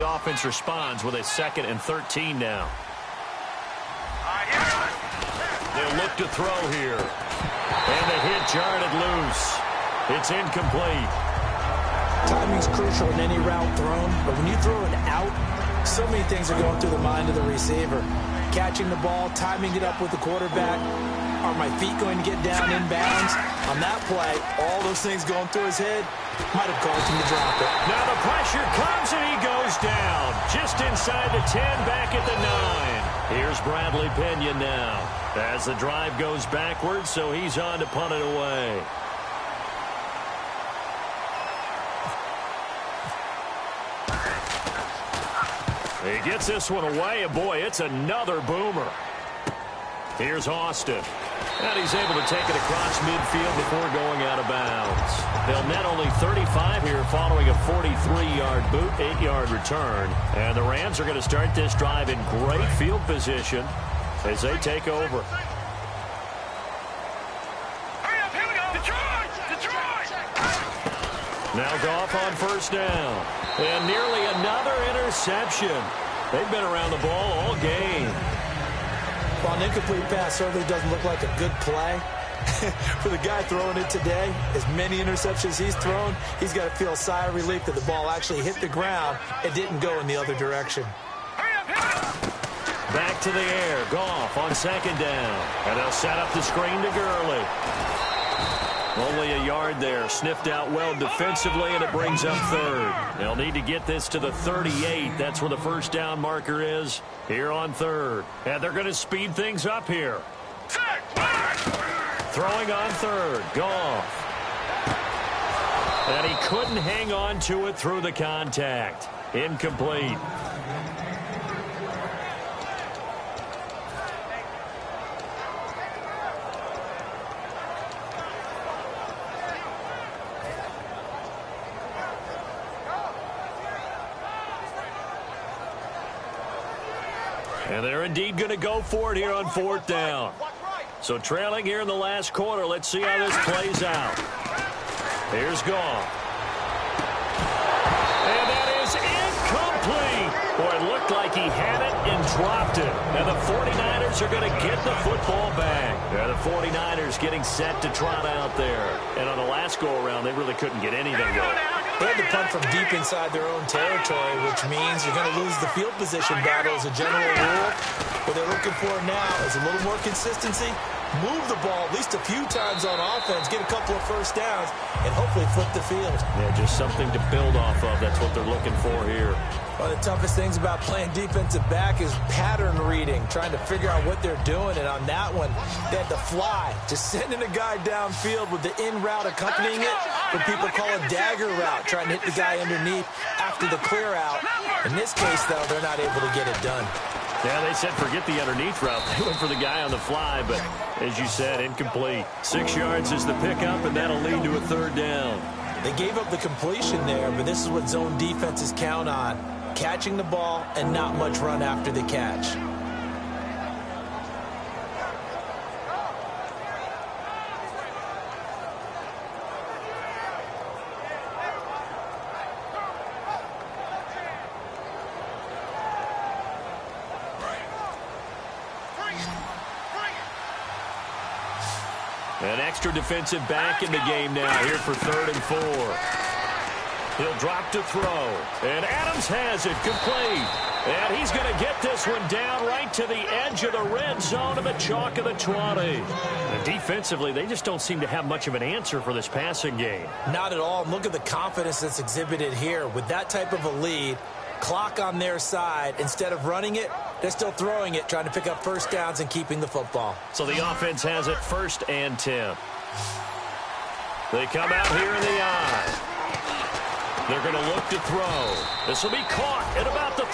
The offense responds with a 2nd and 13 now. They'll look to throw here. And the hit jarred it loose. It's incomplete. Timing's crucial in any route thrown, but when you throw it out, so many things are going through the mind of the receiver. Catching the ball, timing it up with the quarterback. Are my feet going to get down in bounds? On that play, all those things going through his head might have caused him to drop it. Now the pressure comes and he goes down. Just inside the 10, back at the 9. Here's Bradley Pinion now. As the drive goes backwards, so he's on to punt it away. He gets this one away, and boy, it's another boomer. Here's Austin. And he's able to take it across midfield before going out of bounds. They'll net only 35 here following a 43-yard boot, 8-yard return. And the Rams are going to start this drive in great field position as they take over. Now Goff on first down. And nearly another interception. They've been around the ball all game. Well, an incomplete pass certainly doesn't look like a good play. For the guy throwing it today, as many interceptions he's thrown, he's got to feel a sigh of relief that the ball actually hit the ground and didn't go in the other direction. Back to the air. Goff on 2nd down. And they'll set up the screen to Gurley. Only a yard there. Sniffed out well defensively, and it brings up 3rd. They'll need to get this to the 38. That's where the first down marker is here on 3rd. And they're going to speed things up here. Throwing on 3rd. Goff. And he couldn't hang on to it through the contact. Incomplete. And they're indeed going to go for it here on 4th down. So trailing here in the last quarter. Let's see how this plays out. Here's Goff. And that is incomplete. Boy, it looked like he had it and dropped it. And the 49ers are going to get the football back. Yeah, the 49ers getting set to trot out there. And on the last go-around, they really couldn't get anything going. They had to punt from deep inside their own territory, which means you're going to lose the field position battle as a general rule. What they're looking for now is a little more consistency, move the ball at least a few times on offense, get a couple of first downs, and hopefully flip the field. Yeah, just something to build off of. That's what they're looking for here. One of the toughest things about playing defensive back is pattern reading, trying to figure out what they're doing. And on that one, they had to fly, just sending a guy downfield with the in route accompanying it. What people call a dagger route, trying to hit the guy underneath after the clear out. In this case, though, they're not able to get it done. Yeah, they said forget the underneath route. They went for the guy on the fly, but as you said, incomplete. 6 yards is the pickup, and that'll lead to a 3rd down. They gave up the completion there, but this is what zone defenses count on. Catching the ball and not much run after the catch. An extra defensive back in the game now here for 3rd and 4. He'll drop to throw. And Adams has it complete. And he's going to get this one down right to the edge of the red zone of the chalk of the 20. And defensively, they just don't seem to have much of an answer for this passing game. Not at all. Look at the confidence that's exhibited here. With that type of a lead, clock on their side, instead of running it, they're still throwing it, trying to pick up first downs and keeping the football. So the offense has it 1st and 10. They come out here in the eye. They're going to look to throw. This will be caught at about the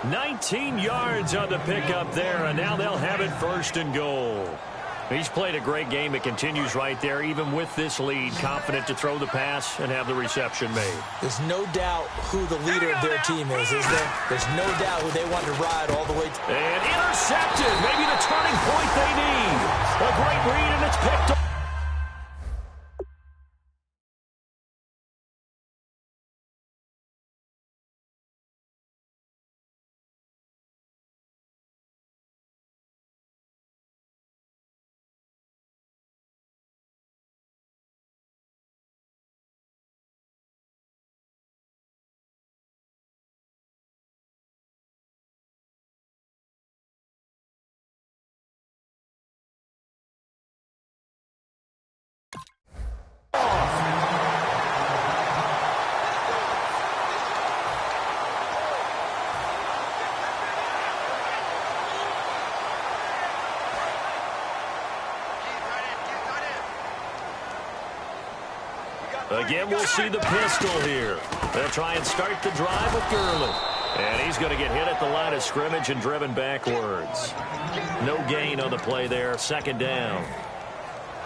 3. 19 yards on the pickup there, and now they'll have it 1st and goal. He's played a great game. It continues right there, even with this lead, confident to throw the pass and have the reception made. There's no doubt who the leader of their team is there? There's no doubt who they want to ride all the way. And intercepted. Maybe the turning point they need. A great read, and it's picked up. Again, we'll see the pistol here. They'll try and start the drive with Gurley. And he's going to get hit at the line of scrimmage and driven backwards. No gain on the play there. Second down.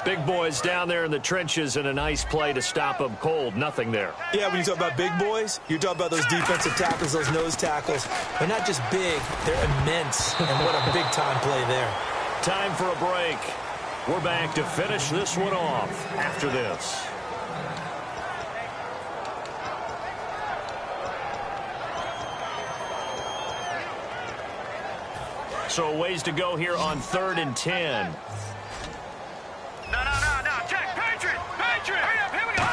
Big boys down there in the trenches, and a nice play to stop them cold. Nothing there. Yeah, when you talk about big boys, you're talking about those defensive tackles, those nose tackles. They're not just big, they're immense. And what a big-time play there. Time for a break. We're back to finish this one off after this. So ways to go here on 3rd and 10. No. Check. Patriot. Hurry up. Here we go.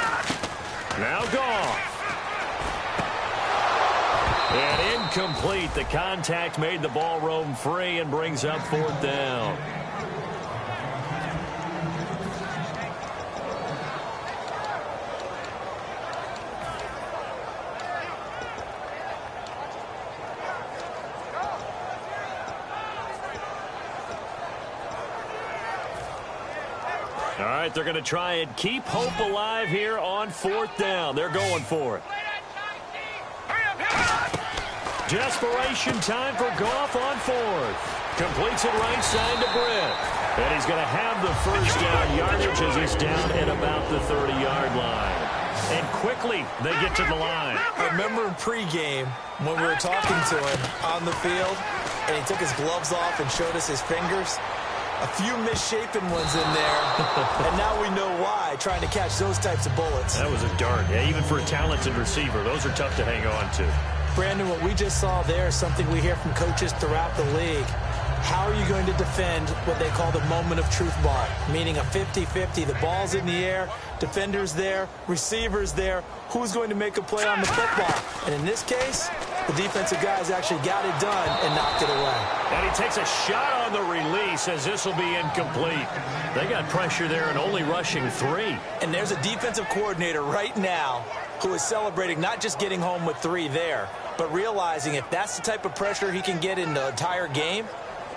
Now Goff. And incomplete. The contact made the ball roam free and brings up 4th down. All right, they're going to try and keep hope alive here on 4th down. They're going for it. Desperation time for Goff on 4th. Completes it right side to Britt. And he's going to have the first down yardage as he's down at about the 30-yard line. And quickly, they get to the line. I remember in pregame when we were talking to him on the field, and he took his gloves off and showed us his fingers. A few misshapen ones in there, and now we know why, trying to catch those types of bullets. That was a dart. Yeah, even for a talented receiver, those are tough to hang on to. Brandon, what we just saw there is something we hear from coaches throughout the league. How are you going to defend what they call the moment of truth ball, meaning a 50-50? The ball's in the air, defenders there, receivers there. Who's going to make a play on the football? And in this case, the defensive guys actually got it done and knocked it away. And he takes a shot on the release as this will be incomplete. They got pressure there and only rushing 3. And there's a defensive coordinator right now who is celebrating not just getting home with 3 there, but realizing if that's the type of pressure he can get in the entire game,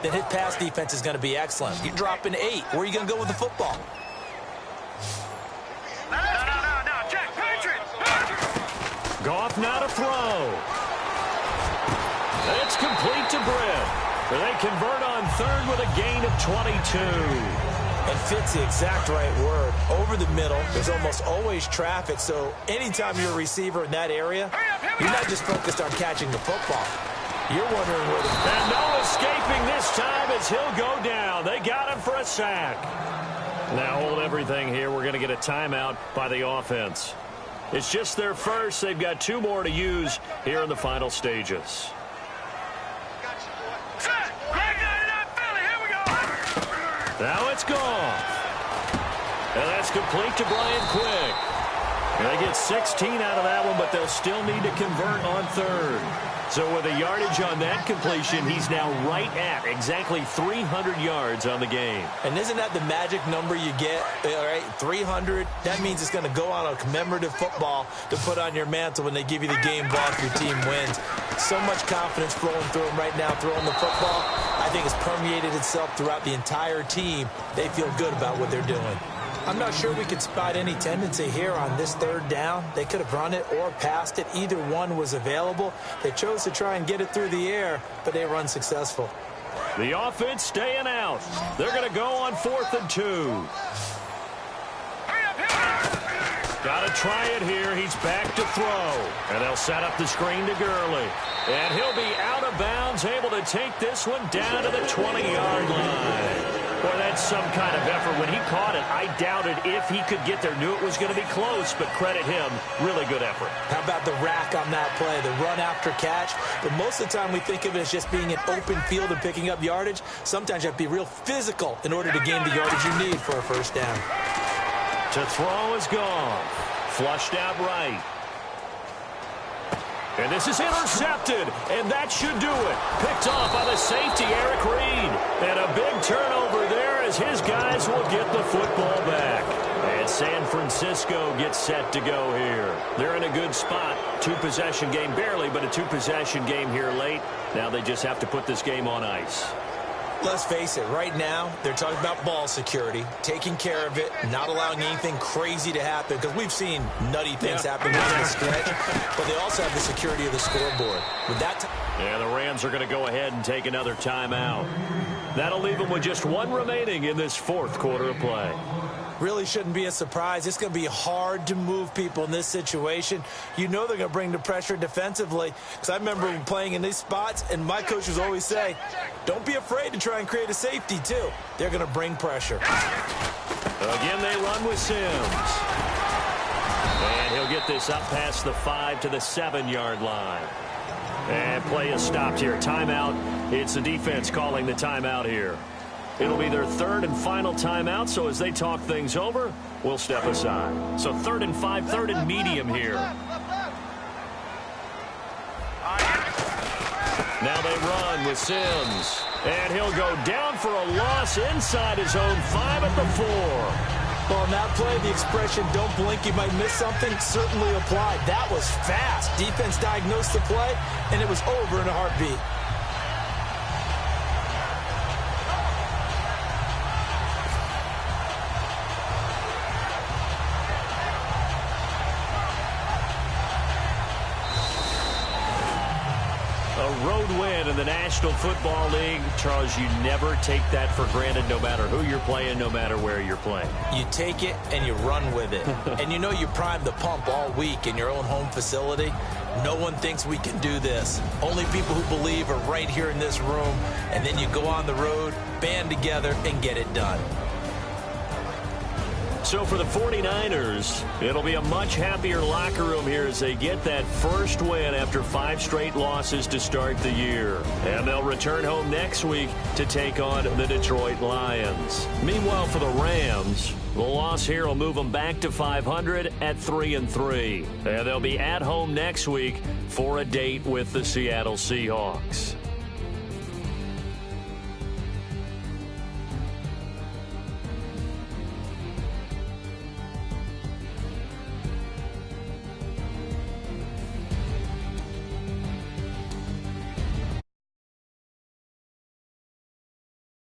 then his pass defense is going to be excellent. You're dropping 8. Where are you going to go with the football? No. Check. Patriot. Goff now to throw. It's complete to Britt. They convert on 3rd with a gain of 22. And fits the exact right word. Over the middle, there's almost always traffic, so anytime you're a receiver in that area, you're not just focused on catching the football. You're wondering where the... And no escaping this time as he'll go down. They got him for a sack. Now hold everything here. We're going to get a timeout by the offense. It's just their first. They've got 2 more to use here in the final stages. Now it's Goff. And that's complete to Brian Quick. And they get 16 out of that one, but they'll still need to convert on 3rd. So with a yardage on that completion, he's now right at exactly 300 yards on the game. And isn't that the magic number you get? All right, 300. That means it's going to go on a commemorative football to put on your mantle when they give you the game ball if your team wins. So much confidence flowing through him right now, throwing the football. I think it's permeated itself throughout the entire team. They feel good about what they're doing. I'm not sure we could spot any tendency here on this 3rd down. They could have run it or passed it. Either one was available. They chose to try and get it through the air, but they were unsuccessful. The offense staying out. They're going to go on 4th and 2. Got to try it here. He's back to throw. And they'll set up the screen to Gurley. And he'll be out of bounds, able to take this one down to the 20-yard line. Boy, that's some kind of effort. When he caught it, I doubted if he could get there. Knew it was going to be close, but credit him. Really good effort. How about the rack on that play, the run after catch? But most of the time we think of it as just being an open field and picking up yardage. Sometimes you have to be real physical in order to gain the yardage you need for a first down. To throw is gone. Flushed out right. And this is intercepted, and that should do it. Picked off by the safety, Eric Reed. And a big turnover there as his guys will get the football back. And San Francisco gets set to go here. They're in a good spot. Two-possession game, barely, but a two-possession game here late. Now they just have to put this game on ice. Let's face it, right now, they're talking about ball security, taking care of it, not allowing anything crazy to happen, because we've seen nutty things happen during the stretch, but they also have the security of the scoreboard. With that, yeah, the Rams are going to go ahead and take another timeout. That'll leave them with just one remaining in this fourth quarter of play. really shouldn't be a surprise. It's going to be hard to move people in this situation. You know they're going to bring the pressure defensively, because I remember playing in these spots, and my coaches always say, don't be afraid to try and create a safety, too. They're going to bring pressure. Again, they run with Sims. And he'll get this up past the 5 to the 7-yard line. And play is stopped here. Timeout. It's the defense calling the timeout here. It'll be their third and final timeout, so as they talk things over, we'll step aside. So 3rd and 5, 3rd and medium here. Now they run with Sims. And he'll go down for a loss inside his own 5 at the 4. Well, on that play, the expression, don't blink, you might miss something, certainly applied. That was fast. Defense diagnosed the play, and it was over in a heartbeat. Road win in the National Football League. Charles, you never take that for granted, no matter who you're playing, no matter where you're playing. You take it and you run with it. And you know you primed the pump all week in your own home facility. No one thinks we can do this. Only people who believe are right here in this room. And then you go on the road, band together, and get it done. So for the 49ers, it'll be a much happier locker room here as they get that first win after 5 straight losses to start the year. And they'll return home next week to take on the Detroit Lions. Meanwhile, for the Rams, the loss here will move them back to 500 at 3-3. And they'll be at home next week for a date with the Seattle Seahawks.